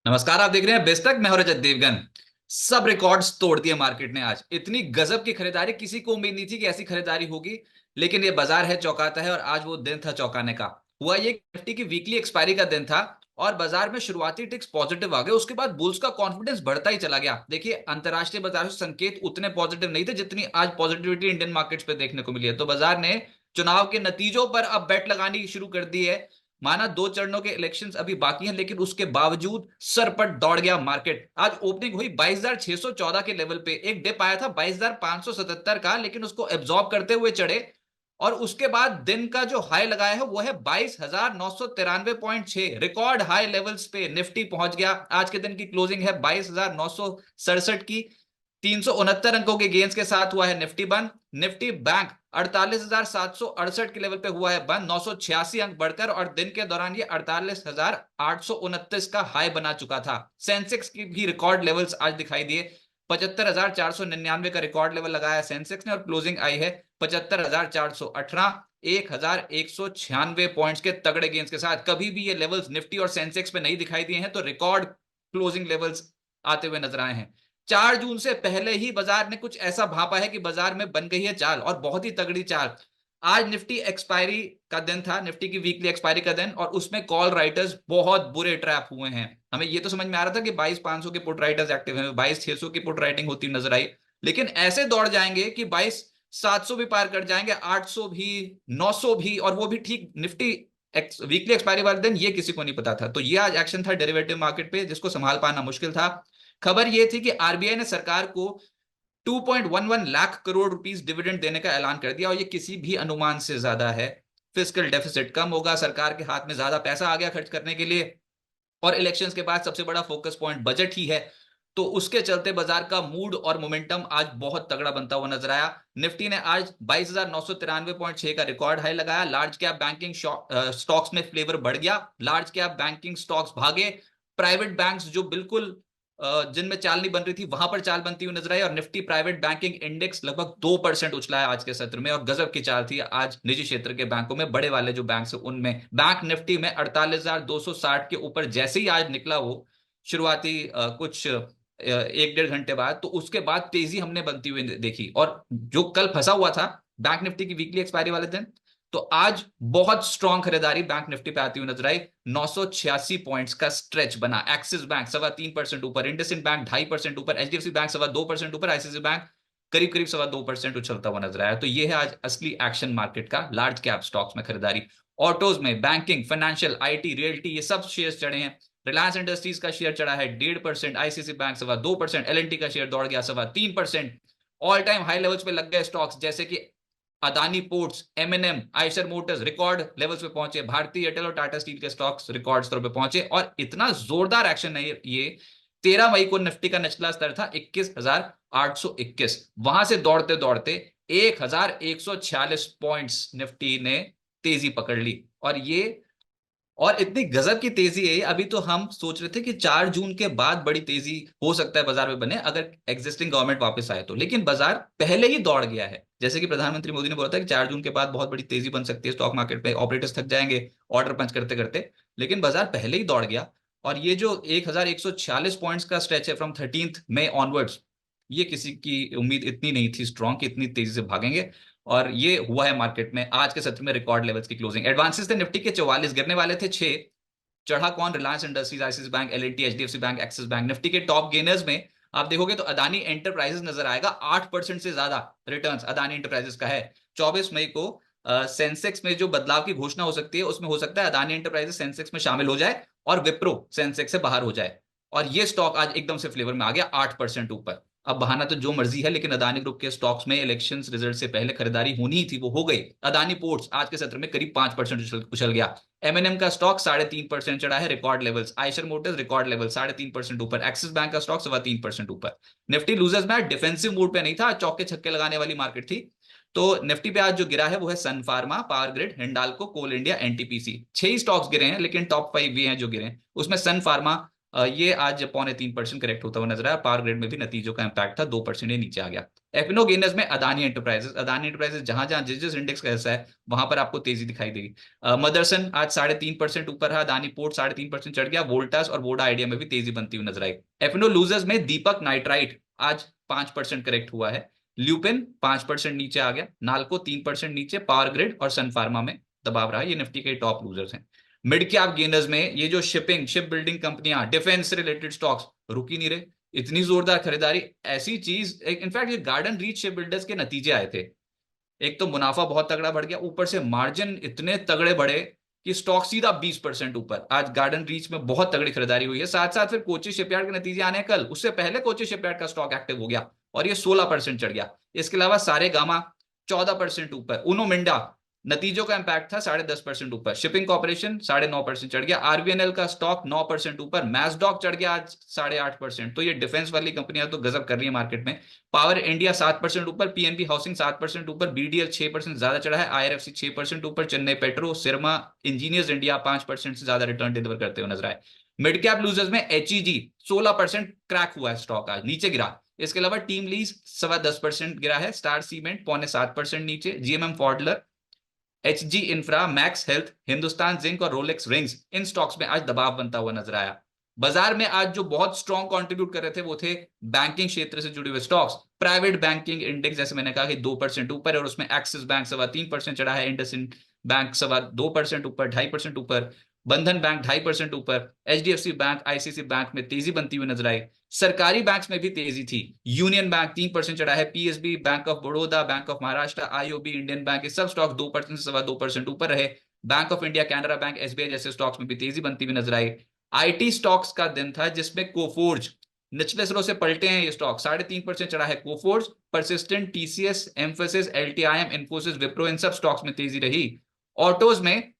नमस्कार। आप देख रहे हैं बेस्टक। मैं हूं रजत देवगन। सब रिकॉर्ड्स तोड़ दिए मार्केट ने। आज इतनी गजब की खरीदारी, किसी को उम्मीद नहीं थी कि ऐसी खरीदारी होगी। लेकिन ये बाजार है चौंकाता है, और आज वो दिन था चौंकाने का। हुआ ये कि निफ्टी की वीकली एक्सपायरी का दिन था और बाजार में शुरुआती टिक्स पॉजिटिव आ गए। उसके बाद बुल्स का कॉन्फिडेंस बढ़ता ही चला गया। देखिए, अंतरराष्ट्रीय बाजार से संकेत उतने पॉजिटिव नहीं थे जितनी आज पॉजिटिविटी इंडियन मार्केट्स पे देखने को मिली है। तो बाजार ने चुनाव के नतीजों पर अब बेट लगानी शुरू कर दी है। माना दो चरणों के इलेक्शंस अभी बाकी हैं, लेकिन उसके बावजूद सरपट दौड़ गया मार्केट। आज ओपनिंग हुई 22,614 के लेवल पे। एक डिप आया था 22,577 का, लेकिन उसको एब्जॉर्ब करते हुए चढ़े। और उसके बाद दिन का जो हाई लगाया है वो है 22,993.6। रिकॉर्ड हाई लेवल्स पे निफ्टी पहुंच गया। आज के दिन की क्लोजिंग है 22,967 की। 369 अंकों के गेंस के साथ हुआ है निफ्टी बंद। निफ्टी बैंक 48,768 के लेवल पे हुआ है बंद, 986 अंक बढ़कर। और दिन के दौरान ये 48,829 का हाई बना चुका था। सेंसेक्स की भी रिकॉर्ड लेवल्स आज दिखाई दिए। 75,499 का रिकॉर्ड लेवल लगाया सेंसेक्स ने, और क्लोजिंग आई है 75,418। 1,196 पॉइंट्स के तगड़े गेंस के साथ। कभी भी ये लेवल्स निफ्टी और सेंसेक्स पे नहीं दिखाई दिए हैं, तो रिकॉर्ड क्लोजिंग लेवल्स आते हुए नजर आए हैं। 4 जून से पहले ही बाजार ने कुछ ऐसा भापा है कि बाजार में बन गई है चाल, और बहुत ही तगड़ी चाल। आज निफ्टी एक्सपायरी का दिन था, निफ्टी की वीकली एक्सपायरी का दिन, और उसमें कॉल राइटर्स बहुत बुरे ट्रैप हुए हैं। हमें ये तो समझ में आ रहा था कि 22,500 के पुट राइटर्स एक्टिव हैं, 22,600 की पुट राइटिंग होती नजर आई। लेकिन ऐसे दौड़ जाएंगे कि 22,700 भी पार कर जाएंगे, 800 भी, 900 भी, और वो भी ठीक निफ्टी वीकली एक्सपायरी वाले दिन। ये किसी को नहीं पता था। तो ये आज एक्शन था डेरिवेटिव मार्केट पे, जिसको संभाल पाना मुश्किल था। खबर यह थी कि आरबीआई ने सरकार को 2.11 लाख करोड़ रुपीस डिविडेंड देने का ऐलान कर दिया, और ये किसी भी अनुमान से ज्यादा है। फिस्कल डेफिसिट कम होगा, सरकार के हाथ में ज्यादा पैसा आ गया खर्च करने के लिए। और इलेक्शंस के बाद सबसे बड़ा फोकस पॉइंट बजट ही है। तो उसके चलते बाजार का मूड और मोमेंटम आज बहुत तगड़ा बनता हुआ नजर आया। निफ्टी ने आज 22,993.6 का रिकॉर्ड हाई लगाया। लार्ज कैप बैंकिंग स्टॉक्स में फ्लेवर बढ़ गया। लार्ज कैप बैंकिंग स्टॉक्स भागे। प्राइवेट बैंक्स जो बिल्कुल जिनमें चाल नहीं बन रही थी, वहां पर चाल बनती हुई नजर आई। और निफ्टी प्राइवेट बैंकिंग इंडेक्स लगभग 2% उछला है आज के सत्र में। और गजब की चाल थी आज निजी क्षेत्र के बैंकों में, बड़े वाले जो बैंक है उनमें। बैंक निफ्टी में 48,260 के ऊपर जैसे ही आज निकला वो, शुरुआती कुछ 1 डेढ़ घंटे बाद, तो उसके बाद तेजी हमने बनती हुई देखी। और जो कल फंसा हुआ था बैंक निफ्टी की वीकली एक्सपायरी वाले दिन, तो आज बहुत स्ट्रॉन्ग खरीदारी बैंक निफ्टी पे आती हुई नजर आई। 986 पॉइंट्स का स्ट्रेच बना। एक्सिस बैंक 3.25% ऊपर, इंडसइंड बैंक 2.5% ऊपर, एचडीएफसी बैंक 2.25% ऊपर, आईसीआईसी बैंक करीब करीब 2.25% उछलता हुआ नजर आया। तो ये है आज असली एक्शन मार्केट का, लार्ज कैप स्टॉक्स में खरीदारी। ऑटोज में, बैंकिंग, फाइनेंशियल, आईटी, रियल्टी, ये सब शेयर चढ़े हैं। रिलायंस इंडस्ट्रीज का शेयर चढ़ा है 1.5%, आईसीआईसी बैंक 2.25%, एलएनटी का शेयर दौड़ गया 3.25%। ऑल टाइम हाई लेवल्स पे लग गए स्टॉक्स, जैसे कि Adani ports, MNM, Eicher motors record levels पे पहुंचे। भारतीय एयरटेल और टाटा स्टील के स्टॉक्स रिकॉर्ड स्तर पे पहुंचे। और इतना जोरदार एक्शन है ये। 13 मई को निफ्टी का निचला स्तर था 21,821। वहां से दौड़ते दौड़ते 1,146 पॉइंट्स निफ्टी ने तेजी पकड़ ली। और इतनी गजब की तेजी है। अभी तो हम सोच रहे थे कि 4 जून के बाद बड़ी तेजी हो सकता है बाजार में बने, अगर एग्जिस्टिंग गवर्नमेंट वापस आए तो। लेकिन बाजार पहले ही दौड़ गया है। जैसे कि प्रधानमंत्री मोदी ने बोला था कि 4 जून के बाद बहुत बड़ी तेजी बन सकती है स्टॉक मार्केट पे, ऑपरेटर्स थक जाएंगे ऑर्डर पंच करते करते। लेकिन बाजार पहले ही दौड़ गया। और ये जो 1,146 पॉइंट्स का स्ट्रेच है फ्रॉम 13 मई ऑनवर्ड्स, ये किसी की उम्मीद इतनी नहीं थी स्ट्रॉन्ग कि इतनी तेजी से भागेंगे। और ये हुआ है मार्केट में। आज के सत्र में रिकॉर्ड लेवल्स की क्लोजिंग। एडवांसेस थे निफ्टी के 44, गिरने वाले थे 6। चढ़ा कौन? Reliance industries, ICICI bank, LNT, HDFC bank, Axis bank. Nifty के टॉप गेनर्स में आप देखोगे तो अदानी एंटरप्राइजेस नजर आएगा। 8% से ज्यादा रिटर्न्स अदानी एंटरप्राइजेस का है। 24 मई को सेंसेक्स में जो बदलाव की घोषणा हो सकती है, उसमें हो सकता है अदानी एंटरप्राइजेस सेंसेक्स में शामिल हो जाए और विप्रो सेंसेक्स से बाहर हो जाए। और ये स्टॉक आज एकदम से फ्लेवर में आ गया 8% ऊपर। अब बहाना तो जो मर्जी है, लेकिन अदानी ग्रुप के स्टॉक्स में इलेक्शंस रिजल्ट से पहले खरीदारी होनी ही थी, वो हो गई। अदानी पोर्ट्स आज के सत्र में करीब 5% उछल गया। एमएनएम का स्टॉक 3.5% चढ़ा है, record levels. Eicher motors record level 3.5% ऊपर। एक्सिस बैंक का स्टॉक 3.25% ऊपर। निफ्टी लूजर्स में डिफेंसिव मूड पे नहीं था, चौके छक्के लगाने वाली मार्केट थी। तो निफ्टी पे आज जो गिरा है वो है सन फार्मा, पावर ग्रिड, हिंडाल्को, कोल इंडिया, एनटीपीसी। 6 ही स्टॉक्स गिरे हैं, लेकिन टॉप 5 भी हैं जो गिरे हैं। उसमें सन फार्मा ये आज 0.3% करेक्ट होता हुआ नजर आया। पावर ग्रिड में भी नतीजों का इंपैक्ट था, 2% ये नीचे आ गया। एफनो गेनर्स में अदानी एंटरप्राइजेस जहां जहां जिस जिस इंडेक्स का हिस्सा है वहां पर आपको तेजी दिखाई देगी। मदरसन आज 3.5% ऊपर है, अदानी पोर्ट 3.5% चढ़ गया, वोल्टास और वोडा आइडिया में भी तेजी बनती हुई नजर आई। एफनो लूजर्स में दीपक नाइट्राइट आज 5% करेक्ट हुआ है, ल्यूपिन 5% नीचे आ गया, नाल्को 3% नीचे, पावर ग्रिड और सन फार्मा में दबाव रहा। ये निफ्टी के टॉप लूजर्स हैं। मिड कैप गेनर्स में ये जो शिप बिल्डिंग कंपनियां, डिफेंस से रिलेटेड स्टॉक्स रुक ही नहीं रहे, इतनी जोरदार खरीदारी। ऐसी चीज, इनफैक्ट ये गार्डन रीच शिप बिल्डर्स के नतीजे आए थे। एक तो मुनाफा बहुत तगड़ा बढ़ गया, ऊपर से मार्जिन इतने तगड़े बढ़े कि स्टॉक सीधा 20% ऊपर। आज गार्डन रीच में बहुत तगड़ी खरीदारी हुई है। साथ साथ फिर कोची शिपयार्ड के नतीजे आने हैं कल, उससे पहले कोची शिपयार्ड का स्टॉक एक्टिव हो गया और ये 16% चढ़ गया। इसके अलावा सारे गामा 14% ऊपर, उनो मिंडा नतीजों का इंपैक्ट था 10.5% ऊपर, शिपिंग कॉर्पोरेशन 9.5% चढ़ गया, आरबीएनएल का स्टॉक 9% ऊपर, मैसडॉक चढ़ गया आज 8.5%। तो ये डिफेंस वाली कंपनियां तो गजब कर रही है मार्केट में। पावर इंडिया 7% ऊपर, पीएनबी हाउसिंग 7% ऊपर, बीडीएल 6% ज्यादा चढ़ा है, आईआरएफसी 6% ऊपर, चेन्नई पेट्रो, सिरमा इंजीनियर्स इंडिया 5% से ज्यादा रिटर्न डिलीवर करते हुए नजर आए। मिड कैप लूजर्स में एचईजी 16% क्रैक हुआ है स्टॉक, आज नीचे गिरा। इसके अलावा टीम लीज 10.25% गिरा है, स्टार सीमेंट 0.7% नीचे, GMM Pfaudler, HG infra, max health, Hindustan zinc और रोलेक्स रिंग्स इन स्टॉक्स में आज दबाव बनता हुआ नजर आया। बाजार में आज जो बहुत स्ट्रॉन्ग कंट्रीब्यूट कर रहे थे वो थे बैंकिंग क्षेत्र से जुड़े हुए स्टॉक्स। प्राइवेट बैंकिंग इंडेक्स जैसे मैंने कहा कि 2% ऊपर है और उसमें एक्सिस बैंक 3.25% चढ़ा है, इंडसइंड बैंक 2% ऊपर, 2.5% ऊपर, बंधन बैंक 2.5% ऊपर, एचडीएफसी बैंक, आईसीसी बैंक में तेजी बनती हुई नजर आई। सरकारी बैंक्स में भी तेजी थी, यूनियन बैंक 3% चढ़ा है, PSB, bank of Baroda, bank of Maharashtra, IOB, Indian bank, ये सब स्टॉक 2% से 2% ऊपर रहे। Bank of India, Canara bank, SBI जैसे स्टॉक्स में भी तेजी बनती हुई नजर आई। आईटी स्टॉक्स का दिन था जिसमें कोफोर्ज निचले सिरों से पलटे हैं, ये स्टॉक 3.5% चढ़ा है, Coforge, persistent, TCS, Mphasis, LTIM, Infosys, Wipro, इन सब स्टॉक्स में तेजी रही। ऑटोज में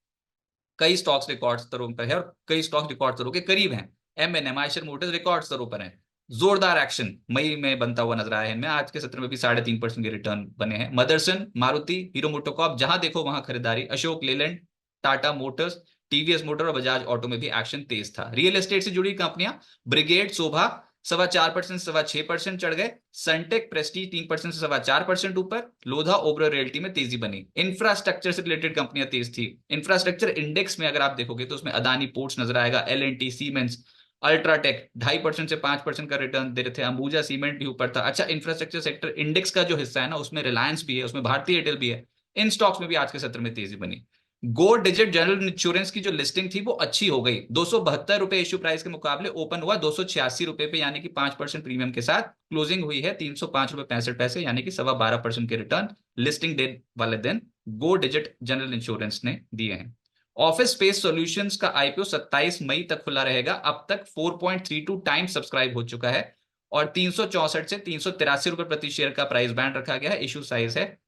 कई स्टॉक्स रिकॉर्ड स्तरों पर है और कई स्टॉक्स रिकॉर्ड स्तरों के करीब हैं। एमएनएम, आयशर मोटर्स रिकॉर्ड स्तरों पर है। जोरदार एक्शन मई में बनता हुआ नजर आया है इनमें, आज के सत्र में भी 3.5% के रिटर्न बने हैं। मदरसन, मारुति, हीरो मोटोकॉर्प, जहां देखो वहां खरीदारी, Ashok Leyland, Tata Motors, TVS motor और बजाज ऑटो में भी एक्शन तेज था। रियल एस्टेट से जुड़ी कंपनियां, ब्रिगेड, शोभा 4.25% से 6% चढ़ गए, सनटेक, प्रेस्टीज 3% से 4.25% ऊपर, लोधा, ओबरो रियल्टी में तेजी बनी। इंफ्रास्ट्रक्चर से रिलेटेड कंपनियां तेज थी। इंफ्रास्ट्रक्चर इंडेक्स में अगर आप देखोगे तो उसमें अदानी पोर्ट्स नजर आएगा, एलएनटी, सीमेंस, अल्ट्राटेक 2.5% से 5% का रिटर्न दे रहे थे, अंबुजा सीमेंट भी ऊपर था। अच्छा, इंफ्रास्ट्रक्चर सेक्टर इंडेक्स का जो हिस्सा है ना, उसमें रिलायंस भी है, उसमें भारतीय एयरटेल भी है। इन स्टॉक्स में भी आज के सत्र में तेजी बनी। गो डिजिट जनरल इंश्योरेंस की जो लिस्टिंग थी वो अच्छी हो गई, 272 रुपए इश्यू प्राइस के मुकाबले ओपन हुआ 286 रुपए पे, यानी कि 5% प्रीमियम के साथ क्लोजिंग हुई है 305 रुपए 65 पैसे, यानी कि 12.25% के रिटर्न लिस्टिंग डे वाले दिन गो डिजिट जनरल इंश्योरेंस ने दिए हैं। ऑफिस स्पेस सॉल्यूशंस का आईपीओ 27 मई तक खुला रहेगा, अब तक 4.32 टाइम्स सब्सक्राइब हो चुका है और 364 से 383 रुपए प्रति शेयर का प्राइस बैंड रखा गया है। इशू साइज है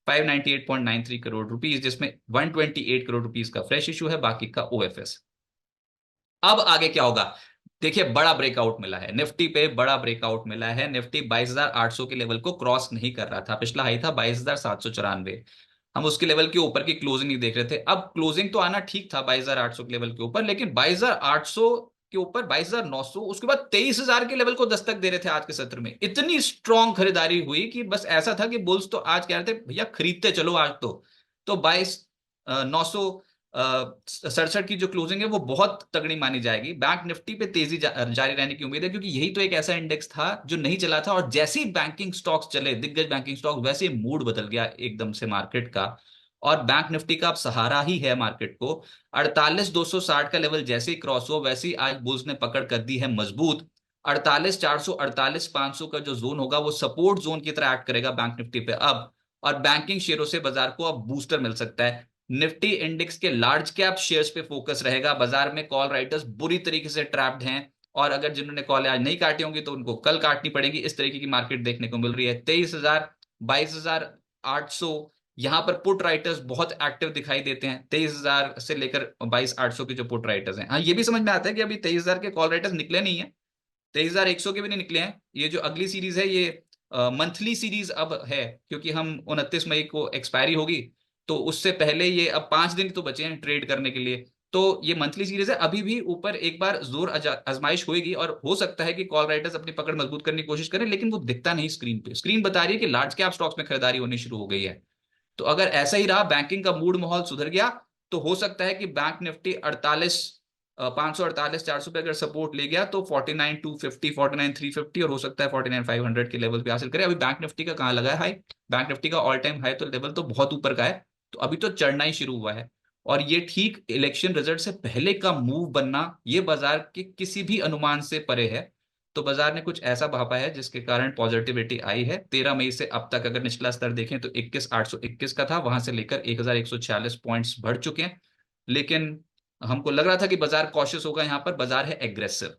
598.93 करोड़ रुपीस, जिसमें 128 करोड़ रुपीस का फ्रेश इशू है, बाकी का ओएफएस। अब आगे क्या होगा? देखिए, बड़ा ब्रेकआउट मिला है निफ्टी पे, बड़ा ब्रेकआउट मिला है। निफ्टी 22,800 के लेवल को क्रॉस नहीं कर रहा था, पिछला हाई था 22,794। हम उसके लेवल के ऊपर की क्लोजिंग नहीं देख रहे थे। अब क्लोजिंग तो आना ठीक था 22,800 के लेवल के ऊपर, लेकिन 22,800 के ऊपर 22,900, उसके बाद 23,000 के लेवल को दस्तक दे रहे थे। आज के सत्र में इतनी स्ट्रॉन्ग खरीदारी हुई कि बस ऐसा था कि बुल्स तो आज कह रहे थे भैया खरीदते चलो आज तो 22,967 की जो क्लोजिंग है वो बहुत तगड़ी मानी जाएगी। बैंक निफ्टी पे तेजी जारी रहने की उम्मीद है, क्योंकि यही तो एक ऐसा इंडेक्स था जो नहीं चला था, और जैसे ही बैंकिंग स्टॉक्स चले, दिग्गज बैंकिंग स्टॉक्स, वैसे मूड बदल गया एकदम से मार्केट का। और बैंक निफ्टी का अब सहारा ही है मार्केट को। 48,260 का लेवल जैसे ही क्रॉस हो, वैसे ही आज बुल्स ने पकड़ कर दी है मजबूत। 48,400, 48,500 का जो जोन होगा वो सपोर्ट जोन की तरह एक्ट करेगा बैंक निफ्टी पे अब, और बैंकिंग शेयरों से बाजार को अब बूस्टर मिल सकता है। निफ्टी इंडेक्स के लार्ज कैप शेयर्स पे फोकस रहेगा। बाजार में कॉल राइटर्स बुरी तरीके से ट्रैप्ड हैं, और अगर जिन्होंने कॉल आज नहीं काटी होंगी तो उनको कल काटनी पड़ेगी। इस तरीके की मार्केट देखने को मिल रही है। 23,000, 22,800, यहां पर पुट राइटर्स बहुत एक्टिव दिखाई देते हैं। 23,000 से लेकर 22,800 के जो पुट राइटर्स हैं, हाँ ये भी समझ में आता है कि अभी 23,000 के कॉल राइटर्स निकले नहीं है, 23,100 के भी नहीं निकले हैं। ये जो अगली सीरीज है ये मंथली सीरीज अब है, क्योंकि हम 29 मई को एक्सपायरी होगी, तो उससे पहले ये अब 5 दिन तो बचे हैं ट्रेड करने के लिए। तो ये मंथली सीरीज है, अभी भी ऊपर एक बार जोर आजमाइश होगी और हो सकता है कि कॉल राइटर्स अपनी पकड़ मजबूत करने की कोशिश करें, लेकिन वो दिखता नहीं स्क्रीन पे। स्क्रीन बता रही है कि लार्ज कैप स्टॉक्स में खरीदारी होनी शुरू हो गई है। तो अगर ऐसा ही रहा, बैंकिंग का मूड माहौल सुधर गया, तो हो सकता है कि बैंक निफ्टी 548 400 पे अगर सपोर्ट ले गया तो 49,250 49,350 और हो सकता है 49,500 के लेवल पे हासिल करे। अभी बैंक निफ्टी का कहाँ लगा है हाई? बैंक निफ्टी का ऑल टाइम हाई तो लेवल तो बहुत ऊपर का है, तो अभी तो चढ़ना ही शुरू हुआ है। और ये ठीक इलेक्शन रिजल्ट से पहले का मूव बनना, ये बाजार के किसी भी अनुमान से परे है। तो बाजार ने कुछ ऐसा भापा है जिसके कारण पॉजिटिविटी आई है। 13 मई से अब तक अगर निचला स्तर देखें तो 21,821 का था, वहां से लेकर 1,146 पॉइंट्स बढ़ चुके हैं। लेकिन हमको लग रहा था कि बाजार कॉशियस होगा, यहाँ पर बाजार है एग्रेसिव।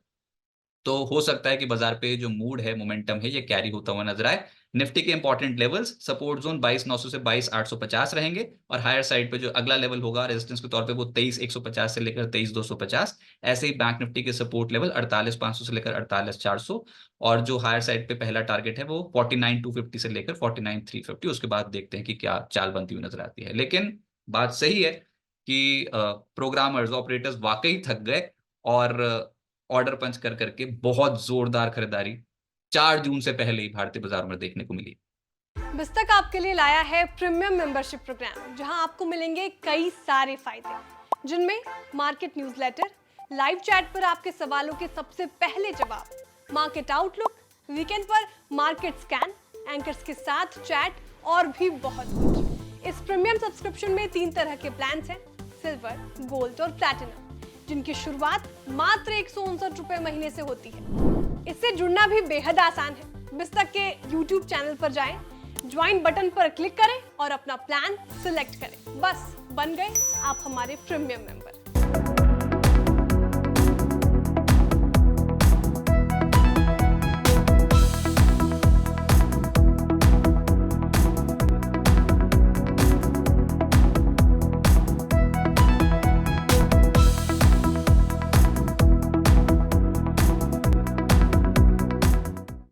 तो हो सकता है कि बाजार पे जो मूड है, मोमेंटम है, ये कैरी होता हुआ नजर आए। निफ्टी के इंपॉर्टेंट लेवल्स, सपोर्ट जोन 22,900 से 22,850 रहेंगे, और हायर साइड पे जो अगला लेवल होगा रेजिस्टेंस के तौर पे वो 23,150 से लेकर 23,250। ऐसे ही बैंक निफ्टी के सपोर्ट लेवल 48,500 से लेकर 48,400, और जो हायर साइड पे पहला टारगेट है वो 49,250 से लेकर 49,350। उसके बाद देखते हैं कि क्या चाल बनती हुई नजर आती है। लेकिन बात सही है कि प्रोग्रामर्स, ऑपरेटर्स वाकई थक गए, और ऑर्डर पंच कर करके बहुत जोरदार खरीदारी 4 जून से पहले ही भारतीय बाजार में देखने को मिली। बिस्तक आपके लिए लाया है प्रीमियम मेंबरशिप प्रोग्राम, जहां आपको मिलेंगे कई सारे फायदे, जिनमें मार्केट न्यूज़लेटर, लाइव चैट पर आपके सवालों के सबसे पहले जवाब, मार्केट आउटलुक, वीकेंड पर मार्केट स्कैन, एंकर्स के साथ चैट और भी बहुत कुछ। इस प्रीमियम सब्सक्रिप्शन में 3 तरह के प्लान्स हैं, सिल्वर, गोल्ड और प्लैटिनम, जिनकी शुरुआत मात्र 159 रुपए महीने से होती है। इससे जुड़ना भी बेहद आसान है। बिस्तक के YouTube चैनल पर जाएं, ज्वाइन बटन पर क्लिक करें और अपना प्लान सिलेक्ट करें। बस बन गए आप हमारे प्रीमियम मेंबर।